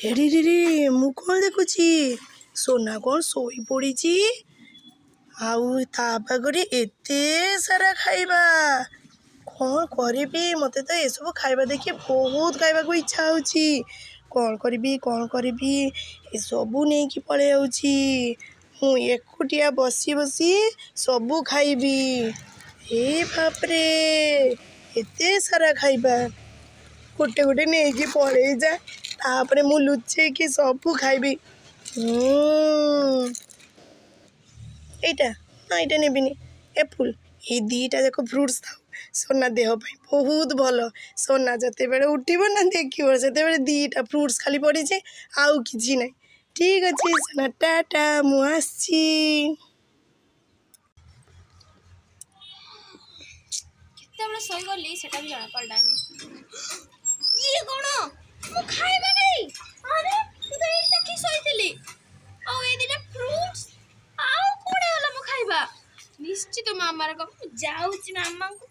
ଏରେ ରେ ରେ ମୁଁ କ'ଣ ଦେଖୁଛି সোনা କ'ଣ ଶୋଇ ପଡ଼ିଛି ଆଉ ତା ପାଖରେ ଏତେ ସାରା ଖାଇବା। କ'ଣ କରିବି ମୋତେ ତ ଏସବୁ ଖାଇବା ଦେଖି ବହୁତ ଖାଇବାକୁ ଇଚ୍ଛା ହେଉଛି। କ'ଣ କରିବି ଏସବୁ ନେଇକି ପଳେଇ ଯାଉଛି। ମୁଁ ଏକୁଟିଆ ବସି ବସି ସବୁ ଖାଇବି। ଏ ବାପରେ ଏତେ ସାରା ଖାଇବା ଗୋଟେ ଗୋଟେ ନେଇକି ପଳେଇ ଯା ତାପରେ ମୁଁ ଲୁଚେଇକି ସବୁ ଖାଇବି। ଏଇଟା ନା ଏଇଟା ନେବିନି ଏପୁଲ୍ ଏଇ ଦୁଇଟା ଯାକ ଫ୍ରୁଟ୍ସ ଥାଉ সোনা ଦେହ ପାଇଁ ବହୁତ ଭଲ। সোনা ଯେତେବେଳେ ଉଠିବ ନା ଦେଖିବ ସେତେବେଳେ ଦୁଇଟା ଫ୍ରୁଟ୍ସ ଖାଲି ପଡ଼ିଛି ଆଉ କିଛି ନାହିଁ। ଠିକ୍ ଅଛି সোনা ଟାଟା ମୁଁ ଆସିଛି। କେତେବେଳେ ଶୋଇଗଲି ସେଟା ବି ଜଣା ପଡ଼ିଲାନି। ଇଏ କ'ଣ ମୁଁ ଖାଇବା ନାହିଁ? ଆରେ ମୁଁ ତ ଏଇଟା କି ଶୋଇଥିଲି ଆଉ ଏଇ ଦୁଇଟା ଫ୍ରୁଟ୍ସ ଆଉ କୁଆଡ଼େ ଗଲା ମୋ ଖାଇବା? ନିଶ୍ଚିତ ମାମାର ଯାଉଛି ମାମାଙ୍କୁ